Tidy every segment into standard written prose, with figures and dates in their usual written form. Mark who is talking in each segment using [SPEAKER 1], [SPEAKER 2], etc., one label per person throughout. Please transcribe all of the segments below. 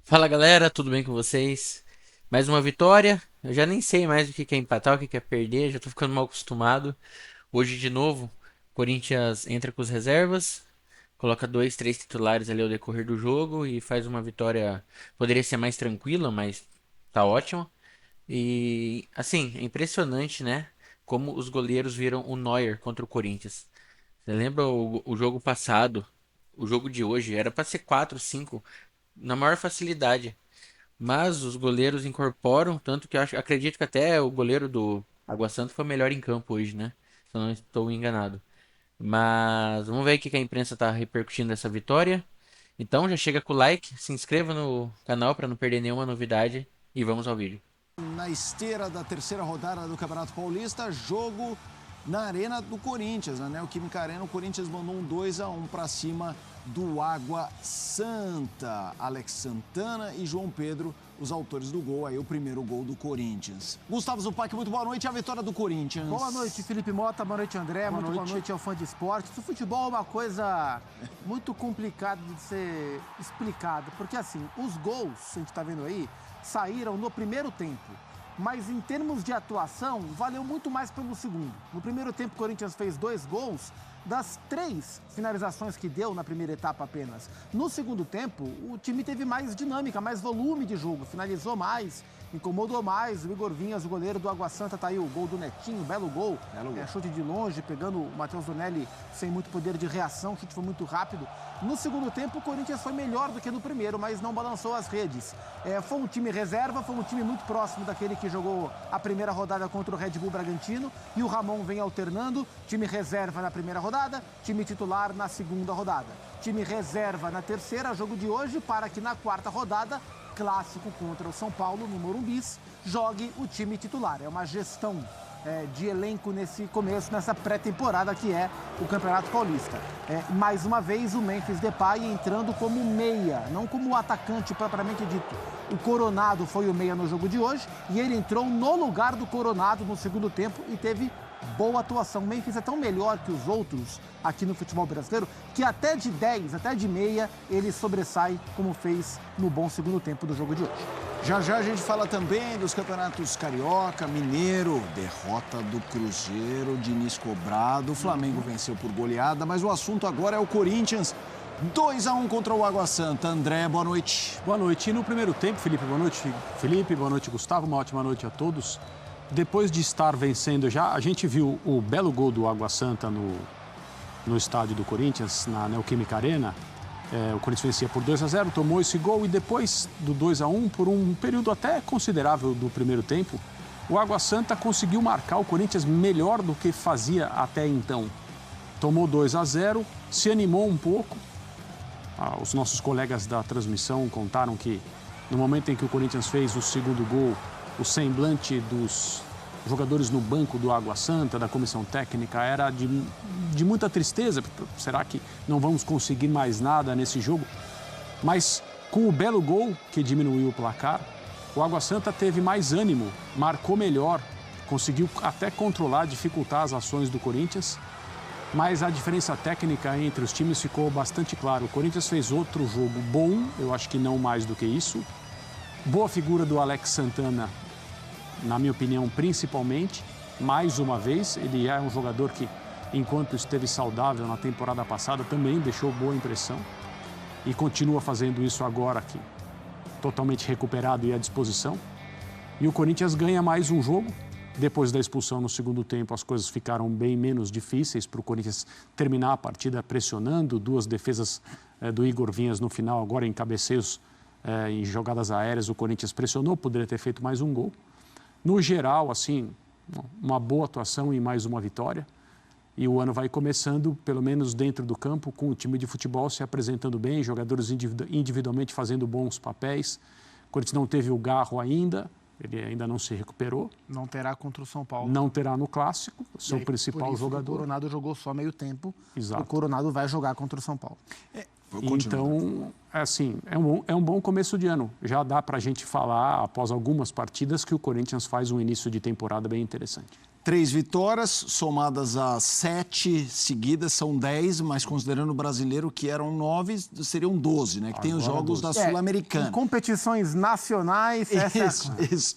[SPEAKER 1] Fala galera, tudo bem com vocês? Mais uma vitória. Eu já nem sei mais o que é empatar, o que é perder, já tô ficando mal acostumado. Hoje de novo, Corinthians entra com as reservas, coloca dois, três titulares ali ao decorrer do jogo e faz uma vitória. Poderia ser mais tranquila, mas tá ótima. E assim, é impressionante, né? Como os goleiros viram o Neuer contra o Corinthians. Você lembra o jogo passado? O jogo de hoje era pra ser 4, 5 na maior facilidade. Mas os goleiros incorporam, tanto que eu acredito que até o goleiro do Água Santa foi melhor em campo hoje, né? Se eu não estou enganado. Mas vamos ver o que a imprensa está repercutindo dessa vitória. Então já chega com o like, se inscreva no canal para não perder nenhuma novidade e vamos ao vídeo.
[SPEAKER 2] Na esteira da terceira rodada do Campeonato Paulista, jogo na Arena do Corinthians, na Neoquímica Arena. O Corinthians mandou um 2-1 para cima do Água Santa. Alex Santana e João Pedro, os autores do gol, aí o primeiro gol do Corinthians. Gustavo Zupac, muito boa noite, a vitória do Corinthians.
[SPEAKER 3] Boa noite, Felipe Mota, boa noite, André, boa noite ao fã de esportes. O futebol é uma coisa muito complicada de ser explicada, porque assim, os gols, a gente está vendo aí, saíram no primeiro tempo. Mas em termos de atuação, valeu muito mais pelo segundo. No primeiro tempo, o Corinthians fez 2 gols das 3 finalizações que deu na primeira etapa apenas. No segundo tempo, o time teve mais dinâmica, mais volume de jogo, finalizou mais, incomodou mais. O Igor Vinhas, o goleiro do Água Santa, tá aí o gol do Netinho, belo gol. Chute de longe, pegando o Matheus Donelli sem muito poder de reação, o chute foi muito rápido. No segundo tempo, o Corinthians foi melhor do que no primeiro, mas não balançou as redes. Foi um time reserva, foi um time muito próximo daquele que jogou a primeira rodada contra o Red Bull Bragantino, e o Ramon vem alternando, time reserva na primeira rodada, time titular na segunda rodada. Time reserva na terceira, jogo de hoje, para que na quarta rodada, clássico contra o São Paulo, no Morumbi, jogue o time titular. É uma gestão de elenco nesse começo, nessa pré-temporada que é o Campeonato Paulista. Mais uma vez o Memphis Depay entrando como meia, não como atacante propriamente dito. O Coronado foi o meia no jogo de hoje e ele entrou no lugar do Coronado no segundo tempo e teve boa atuação. O Memphis é tão melhor que os outros aqui no futebol brasileiro que até de 10, até de meia, ele sobressai como fez no bom segundo tempo do jogo de hoje.
[SPEAKER 2] Já já a gente fala também dos campeonatos Carioca, Mineiro, derrota do Cruzeiro, Diniz cobrado, o Flamengo venceu por goleada, mas o assunto agora é o Corinthians, 2-1 contra o Água Santa. André, boa noite.
[SPEAKER 4] Boa noite. E no primeiro tempo, Felipe, boa noite, Felipe, boa noite, Gustavo, uma ótima noite a todos. Depois de estar vencendo já, a gente viu o belo gol do Água Santa no estádio do Corinthians, na Neoquímica Arena. O Corinthians vencia por 2-0, tomou esse gol e depois do 2-1, por um período até considerável do primeiro tempo, o Água Santa conseguiu marcar o Corinthians melhor do que fazia até então. Tomou 2-0, se animou um pouco. Os nossos colegas da transmissão contaram que no momento em que o Corinthians fez o segundo gol, o semblante dos jogadores no banco do Água Santa, da comissão técnica, era de muita tristeza. Será que não vamos conseguir mais nada nesse jogo? Mas com o belo gol que diminuiu o placar, o Água Santa teve mais ânimo, marcou melhor, conseguiu até controlar, dificultar as ações do Corinthians. Mas a diferença técnica entre os times ficou bastante clara. O Corinthians fez outro jogo bom, eu acho que não mais do que isso. Boa figura do Alex Santana, na minha opinião, principalmente. Mais uma vez, ele é um jogador que, enquanto esteve saudável na temporada passada, também deixou boa impressão. E continua fazendo isso agora aqui, totalmente recuperado e à disposição. E o Corinthians ganha mais um jogo. Depois da expulsão no segundo tempo, as coisas ficaram bem menos difíceis para o Corinthians terminar a partida pressionando. 2 defesas do Igor Vinhas no final, agora em cabeceios, em jogadas aéreas, o Corinthians pressionou, poderia ter feito mais um gol. No geral, assim, uma boa atuação e mais uma vitória. E o ano vai começando, pelo menos dentro do campo, com o time de futebol se apresentando bem, jogadores individualmente fazendo bons papéis. O Corinthians não teve o Garro ainda, ele ainda não se recuperou.
[SPEAKER 3] Não terá contra o São Paulo.
[SPEAKER 4] Não terá no Clássico, seu principal jogador.
[SPEAKER 3] O Coronado jogou só meio tempo.
[SPEAKER 4] Exato.
[SPEAKER 3] O Coronado vai jogar contra o São Paulo.
[SPEAKER 4] Então, assim, é um bom começo de ano. Já dá para a gente falar, após algumas partidas, que o Corinthians faz um início de temporada bem interessante.
[SPEAKER 2] 3 vitórias, somadas a 7 seguidas, são 10, mas considerando o brasileiro, que eram 9, seriam 12, né? Que tem os jogos da Sul-Americana.
[SPEAKER 3] Em competições nacionais,
[SPEAKER 2] Isso.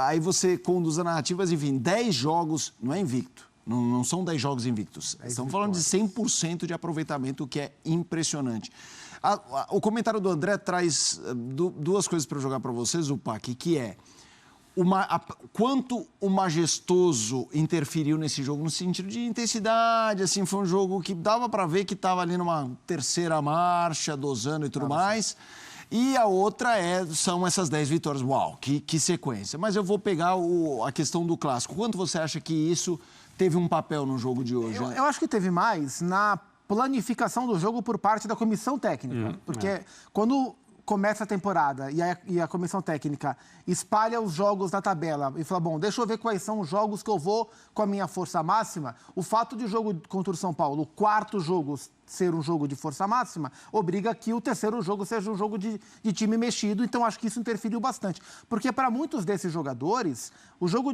[SPEAKER 2] Aí você conduz a narrativas, enfim, 10 jogos, não é invicto. Não são 10 jogos invictos. Estamos falando de 100% de aproveitamento, o que é impressionante. O comentário do André traz duas coisas para eu jogar para vocês, o Pac, que é quanto o Majestoso interferiu nesse jogo no sentido de intensidade, assim, foi um jogo que dava para ver que estava ali numa terceira marcha, dosando e tudo mais. E a outra são essas 10 vitórias. Uau, que sequência. Mas eu vou pegar a questão do clássico. Quanto você acha que isso teve um papel no jogo de hoje?
[SPEAKER 3] Eu acho que teve mais na planificação do jogo por parte da comissão técnica. Porque quando começa a temporada e a comissão técnica espalha os jogos na tabela e fala, bom, deixa eu ver quais são os jogos que eu vou com a minha força máxima, o fato de o jogo contra o São Paulo, o quarto jogo, ser um jogo de força máxima, obriga que o terceiro jogo seja um jogo de time mexido, então acho que isso interferiu bastante. Porque para muitos desses jogadores, o jogo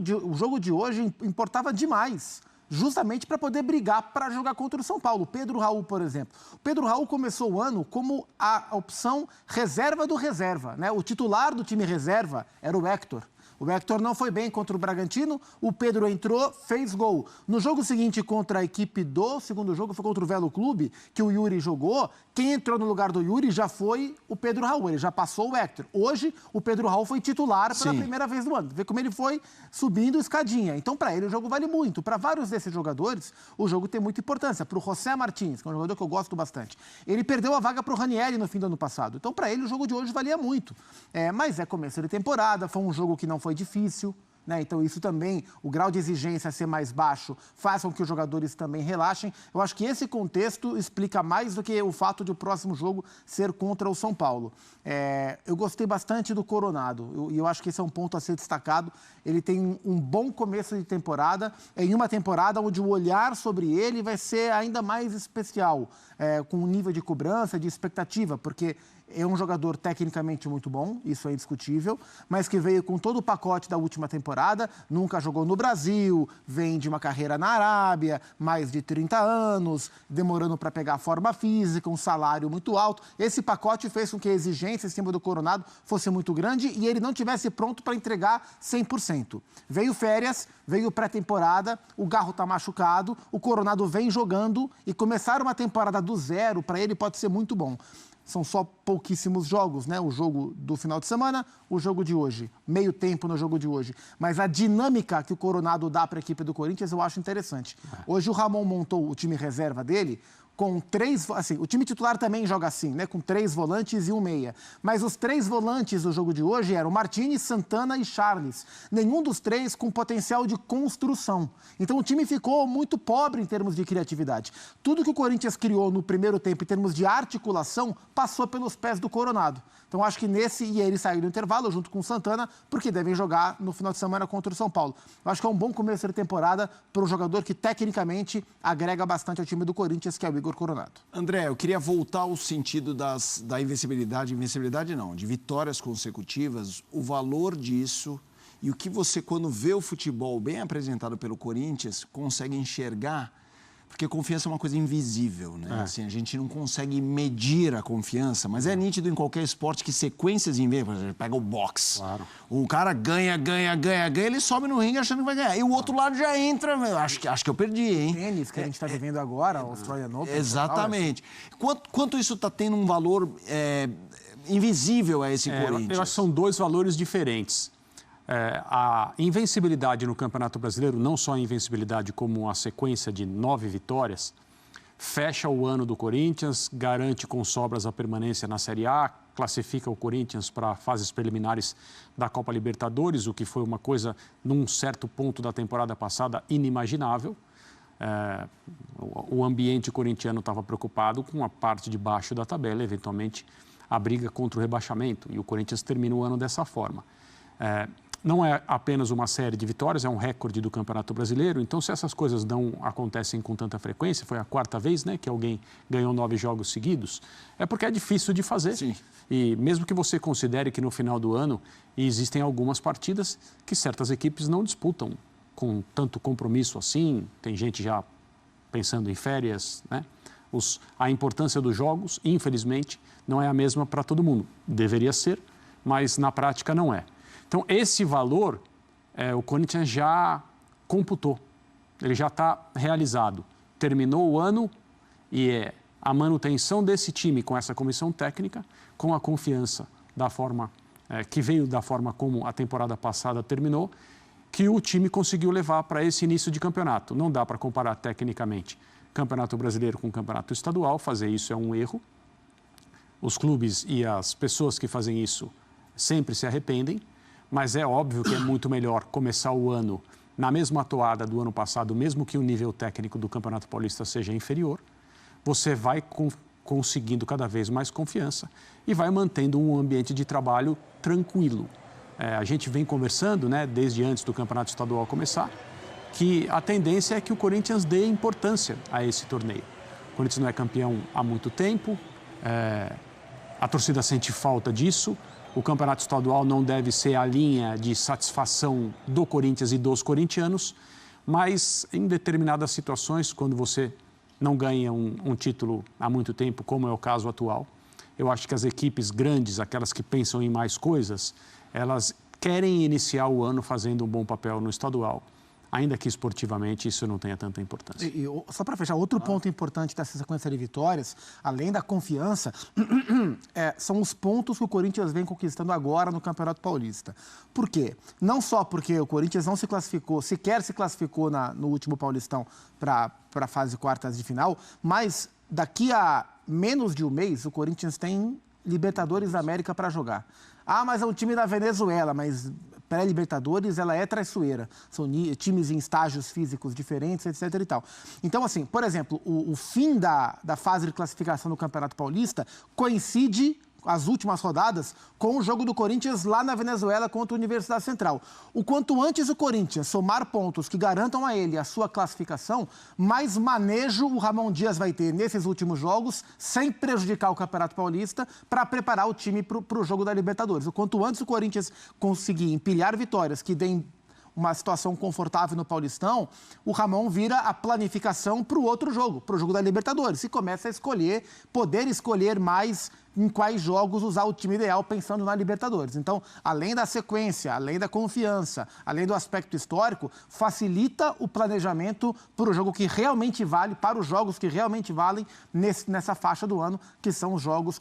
[SPEAKER 3] de hoje importava demais, justamente para poder brigar para jogar contra o São Paulo. Pedro Raul, por exemplo. O Pedro Raul começou o ano como a opção reserva do reserva, né? O titular do time reserva era o Héctor. O Héctor não foi bem contra o Bragantino, o Pedro entrou, fez gol. No jogo seguinte contra a equipe do segundo jogo, foi contra o Velo Clube, que o Yuri jogou, quem entrou no lugar do Yuri já foi o Pedro Raul, ele já passou o Héctor. Hoje, o Pedro Raul foi titular pela primeira vez no ano. Vê como ele foi subindo escadinha. Então, para ele, o jogo vale muito. Para vários desses jogadores, o jogo tem muita importância. Para o José Martins, que é um jogador que eu gosto bastante, ele perdeu a vaga para o Ranieri no fim do ano passado. Então, para ele, o jogo de hoje valia muito. Mas é começo de temporada, foi um jogo que não foi difícil, né? Então isso também, o grau de exigência ser mais baixo, faz com que os jogadores também relaxem. Eu acho que esse contexto explica mais do que o fato de o próximo jogo ser contra o São Paulo. Eu gostei bastante do Coronado, e eu acho que esse é um ponto a ser destacado. Ele tem um bom começo de temporada, em uma temporada onde o olhar sobre ele vai ser ainda mais especial, com um nível de cobrança, de expectativa, porque é um jogador tecnicamente muito bom, isso é indiscutível, mas que veio com todo o pacote da última temporada, nunca jogou no Brasil, vem de uma carreira na Arábia, mais de 30 anos, demorando para pegar a forma física, um salário muito alto. Esse pacote fez com que a exigência em cima do Coronado fosse muito grande e ele não tivesse pronto para entregar 100%. Veio férias, veio pré-temporada, o Garro está machucado, o Coronado vem jogando e começar uma temporada do zero para ele pode ser muito bom. São só pouquíssimos jogos, né? O jogo do final de semana, o jogo de hoje. Meio tempo no jogo de hoje. Mas a dinâmica que o Coronado dá para a equipe do Corinthians eu acho interessante. Hoje o Ramon montou o time reserva dele com 3... Assim, o time titular também joga assim, né? Com 3 volantes e 1 meia. Mas os 3 volantes do jogo de hoje eram Martins, Santana e Charles. Nenhum dos 3 com potencial de construção. Então o time ficou muito pobre em termos de criatividade. Tudo que o Corinthians criou no primeiro tempo em termos de articulação passou pelos pés do Coronado. Então acho que e ele saiu do intervalo junto com o Santana, porque devem jogar no final de semana contra o São Paulo. Eu acho que é um bom começo de temporada para um jogador que tecnicamente agrega bastante ao time do Corinthians, que é o Igor Coronado.
[SPEAKER 2] André, eu queria voltar ao sentido da invencibilidade não, de vitórias consecutivas, o valor disso e o que você, quando vê o futebol bem apresentado pelo Corinthians, consegue enxergar, porque confiança é uma coisa invisível, né? Assim, a gente não consegue medir a confiança, mas é nítido em qualquer esporte que sequências invisíveis, por exemplo, pega o boxe. Claro. O cara ganha, ele sobe no ringue achando que vai ganhar. E o outro lado já entra, acho que eu perdi, hein?
[SPEAKER 3] Tênis que a gente está vivendo agora, a Australian Open.
[SPEAKER 2] Exatamente. Quanto isso está tendo um valor invisível a esse Corinthians?
[SPEAKER 4] Eu acho que são 2 valores diferentes. A invencibilidade no Campeonato Brasileiro, não só a invencibilidade como a sequência de 9 vitórias, fecha o ano do Corinthians, garante com sobras a permanência na Série A, classifica o Corinthians para fases preliminares da Copa Libertadores, o que foi uma coisa, num certo ponto da temporada passada, inimaginável. O ambiente corintiano estava preocupado com a parte de baixo da tabela, eventualmente a briga contra o rebaixamento, e o Corinthians termina o ano dessa forma. não é apenas uma série de vitórias, é um recorde do Campeonato Brasileiro. Então, se essas coisas não acontecem com tanta frequência, foi a 4ª vez, né, que alguém ganhou 9 jogos seguidos, é porque é difícil de fazer.
[SPEAKER 2] Sim.
[SPEAKER 4] E mesmo que você considere que no final do ano existem algumas partidas que certas equipes não disputam com tanto compromisso assim, tem gente já pensando em férias, né? A importância dos jogos, infelizmente, não é a mesma para todo mundo. Deveria ser, mas na prática não é. Então, esse valor, o Corinthians já computou, ele já está realizado. Terminou o ano e a manutenção desse time com essa comissão técnica, com a confiança da forma que veio da forma como a temporada passada terminou, que o time conseguiu levar para esse início de campeonato. Não dá para comparar tecnicamente Campeonato Brasileiro com Campeonato Estadual, fazer isso é um erro. Os clubes e as pessoas que fazem isso sempre se arrependem, mas é óbvio que é muito melhor começar o ano na mesma toada do ano passado, mesmo que o nível técnico do Campeonato Paulista seja inferior. Você vai conseguindo cada vez mais confiança e vai mantendo um ambiente de trabalho tranquilo. A gente vem conversando, né, desde antes do Campeonato Estadual começar, que a tendência é que o Corinthians dê importância a esse torneio. O Corinthians não é campeão há muito tempo, a torcida sente falta disso, o Campeonato Estadual não deve ser a linha de satisfação do Corinthians e dos corintianos, mas em determinadas situações, quando você não ganha um título há muito tempo, como é o caso atual, eu acho que as equipes grandes, aquelas que pensam em mais coisas, elas querem iniciar o ano fazendo um bom papel no estadual, ainda que esportivamente isso não tenha tanta importância.
[SPEAKER 3] Só para fechar, outro ponto importante dessa sequência de vitórias, além da confiança, são os pontos que o Corinthians vem conquistando agora no Campeonato Paulista. Por quê? Não só porque o Corinthians não se classificou, sequer se classificou no último Paulistão para a fase quartas de final, mas daqui a menos de um mês o Corinthians tem Libertadores da América para jogar. Ah, mas é um time da Venezuela, mas pré-Libertadores ela é traiçoeira. São times em estágios físicos diferentes, etc. e tal. Então, assim, por exemplo, o fim da fase de classificação do Campeonato Paulista coincide, as últimas rodadas, com o jogo do Corinthians lá na Venezuela contra a Universidade Central. O quanto antes o Corinthians somar pontos que garantam a ele a sua classificação, mais manejo o Ramon Dias vai ter nesses últimos jogos, sem prejudicar o Campeonato Paulista, para preparar o time para o jogo da Libertadores. O quanto antes o Corinthians conseguir empilhar vitórias que deem uma situação confortável no Paulistão, o Ramon vira a planificação para o outro jogo, para o jogo da Libertadores. E começa a poder escolher mais em quais jogos usar o time ideal pensando na Libertadores. Então, além da sequência, além da confiança, além do aspecto histórico, facilita o planejamento para o jogo que realmente vale, para os jogos que realmente valem nessa faixa do ano, que são os jogos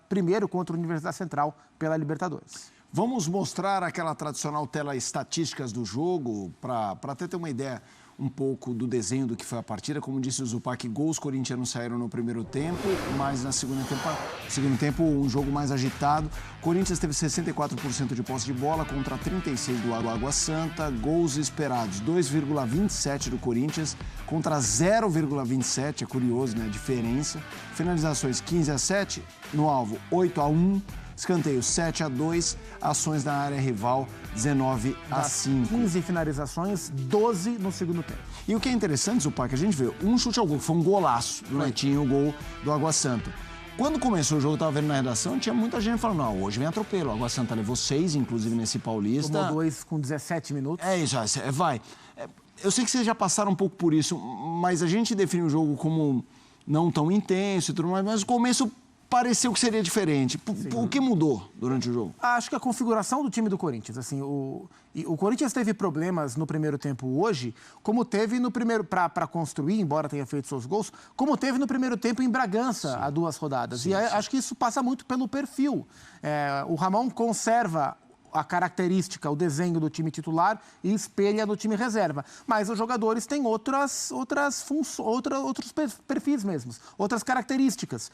[SPEAKER 3] primeiro contra a Universidade Central pela Libertadores.
[SPEAKER 2] Vamos mostrar aquela tradicional tela estatísticas do jogo, para até ter uma ideia um pouco do desenho do que foi a partida. Como disse o Zupac, gols corintianos saíram no primeiro tempo, mas no segundo tempo um jogo mais agitado. Corinthians teve 64% de posse de bola contra 36% do Água Santa. Gols esperados, 2,27 do Corinthians contra 0,27, é curioso, né, a diferença. Finalizações 15-7, no alvo 8-1. Escanteio 7-2, ações na área rival 19-5.
[SPEAKER 3] 15 finalizações, 12 no segundo tempo.
[SPEAKER 2] E o que é interessante, Zupac, a gente vê um chute ao gol, foi um golaço do Netinho, o gol do Água Santa. Quando começou o jogo, eu estava vendo na redação, tinha muita gente falando, não, hoje vem atropelo. O Água Santa levou 6, inclusive nesse Paulista.
[SPEAKER 3] Tomou 2 com 17 minutos.
[SPEAKER 2] É isso, vai. Eu sei que vocês já passaram um pouco por isso, mas a gente define o jogo como não tão intenso e tudo mais, mas o começo pareceu que seria diferente. O que mudou durante o jogo?
[SPEAKER 3] Acho que a configuração do time do Corinthians. Assim, o Corinthians teve problemas no primeiro tempo hoje, como teve no primeiro, para construir, embora tenha feito seus gols, como teve no primeiro tempo em Bragança, há 2 rodadas. E acho que isso passa muito pelo perfil. O Ramon conserva a característica, o desenho do time titular e espelha no time reserva. Mas os jogadores têm outros perfis mesmos, outras características.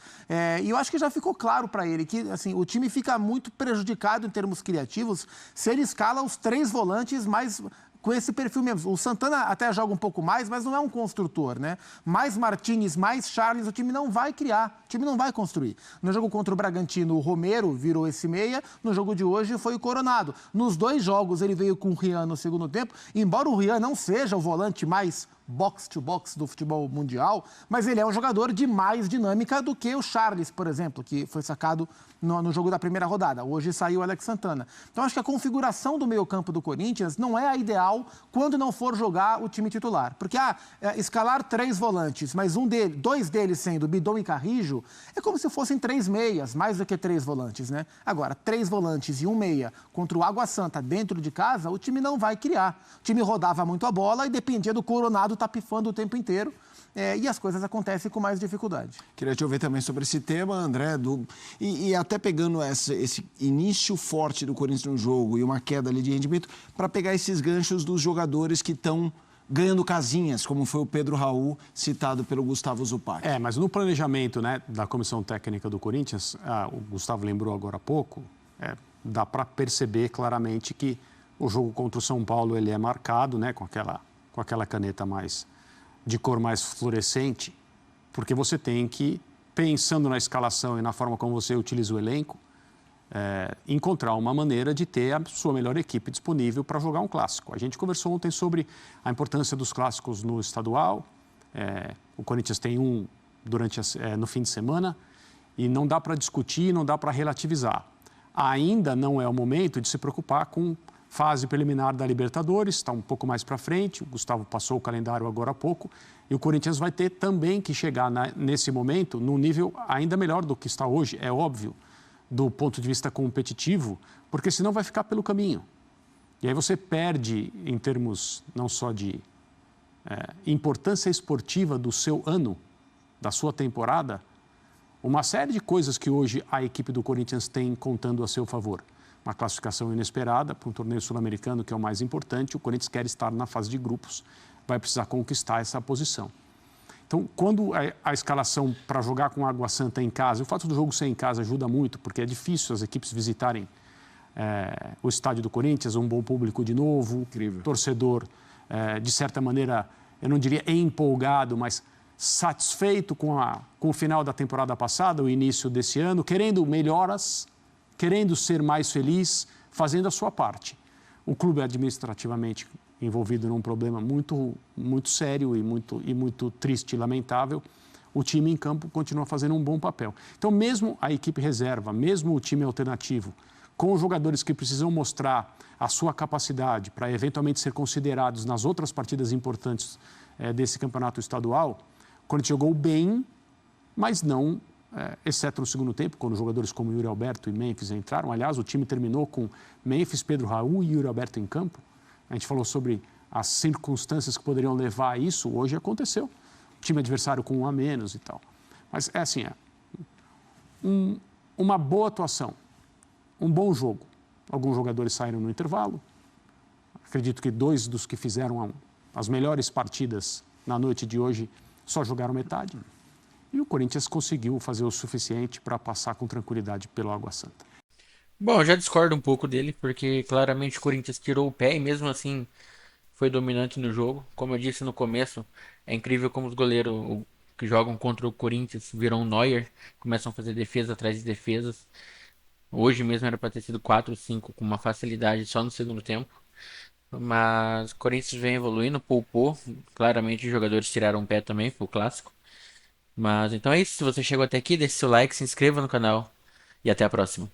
[SPEAKER 3] E eu acho que já ficou claro para ele que assim, o time fica muito prejudicado em termos criativos se ele escala os 3 volantes mais com esse perfil mesmo. O Santana até joga um pouco mais, mas não é um construtor, né? Mais Martínez, mais Charles, o time não vai criar, o time não vai construir. No jogo contra o Bragantino, o Romero virou esse meia, no jogo de hoje foi o Coronado. Nos 2 jogos ele veio com o Rian no segundo tempo, embora o Rian não seja o volante mais box-to-box do futebol mundial, mas ele é um jogador de mais dinâmica do que o Charles, por exemplo, que foi sacado no jogo da primeira rodada. Hoje saiu o Alex Santana. Então, acho que a configuração do meio-campo do Corinthians não é a ideal quando não for jogar o time titular. Porque, escalar 3 volantes, mas 2 deles sendo Bidon e Carrijo, é como se fossem 3 meias, mais do que 3 volantes, né? Agora, 3 volantes e 1 meia contra o Água Santa dentro de casa, o time não vai criar. O time rodava muito a bola e dependia do Coronado tá pifando o tempo inteiro. E as coisas acontecem com mais dificuldade.
[SPEAKER 2] Queria te ouvir também sobre esse tema, André, e até pegando esse início forte do Corinthians no jogo e uma queda ali de rendimento, para pegar esses ganchos dos jogadores que estão ganhando casinhas, como foi o Pedro Raul, citado pelo Gustavo Zupac.
[SPEAKER 4] Mas no planejamento, né, da comissão técnica do Corinthians, o Gustavo lembrou agora há pouco, dá para perceber claramente que o jogo contra o São Paulo ele é marcado, né, com aquela caneta de cor mais fluorescente, porque você tem que, pensando na escalação e na forma como você utiliza o elenco, encontrar uma maneira de ter a sua melhor equipe disponível para jogar um clássico. A gente conversou ontem sobre a importância dos clássicos no estadual. O Corinthians tem um no fim de semana e não dá para discutir, não dá para relativizar. Ainda não é o momento de se preocupar com fase preliminar da Libertadores, está um pouco mais para frente, o Gustavo passou o calendário agora há pouco, e o Corinthians vai ter também que chegar nesse momento num nível ainda melhor do que está hoje, é óbvio, do ponto de vista competitivo, porque senão vai ficar pelo caminho. E aí você perde, em termos não só de importância esportiva do seu ano, da sua temporada, uma série de coisas que hoje a equipe do Corinthians tem contando a seu favor. Uma classificação inesperada para um torneio sul-americano, que é o mais importante. O Corinthians quer estar na fase de grupos, vai precisar conquistar essa posição. Então, quando a escalação para jogar com Água Santa em casa, o fato do jogo ser em casa ajuda muito, porque é difícil as equipes visitarem o estádio do Corinthians, um bom público de novo, incrível. Torcedor, de certa maneira, eu não diria empolgado, mas satisfeito com o final da temporada passada, o início desse ano, querendo melhoras, querendo ser mais feliz, fazendo a sua parte. O clube é administrativamente envolvido num problema muito, muito sério e muito triste e lamentável. O time em campo continua fazendo um bom papel. Então, mesmo a equipe reserva, mesmo o time alternativo, com os jogadores que precisam mostrar a sua capacidade para eventualmente ser considerados nas outras partidas importantes desse campeonato estadual, o Corinthians jogou bem, mas não... exceto no segundo tempo, quando jogadores como Yuri Alberto e Memphis entraram. Aliás, o time terminou com Memphis, Pedro Raul e Yuri Alberto em campo. A gente falou sobre as circunstâncias que poderiam levar a isso. Hoje aconteceu. O time adversário com 1 a menos e tal. Mas uma boa atuação, um bom jogo. Alguns jogadores saíram no intervalo. Acredito que 2 dos que fizeram as melhores partidas na noite de hoje só jogaram metade. E o Corinthians conseguiu fazer o suficiente para passar com tranquilidade pelo Água Santa.
[SPEAKER 1] Bom, eu já discordo um pouco dele, porque claramente o Corinthians tirou o pé e mesmo assim foi dominante no jogo. Como eu disse no começo, é incrível como os goleiros que jogam contra o Corinthians viram um Neuer, começam a fazer defesa atrás de defesas. Hoje mesmo era para ter sido 4 ou 5 com uma facilidade só no segundo tempo. Mas o Corinthians vem evoluindo, poupou. Claramente os jogadores tiraram o pé também, foi o clássico. Mas então é isso, se você chegou até aqui, deixe seu like, se inscreva no canal e até a próxima.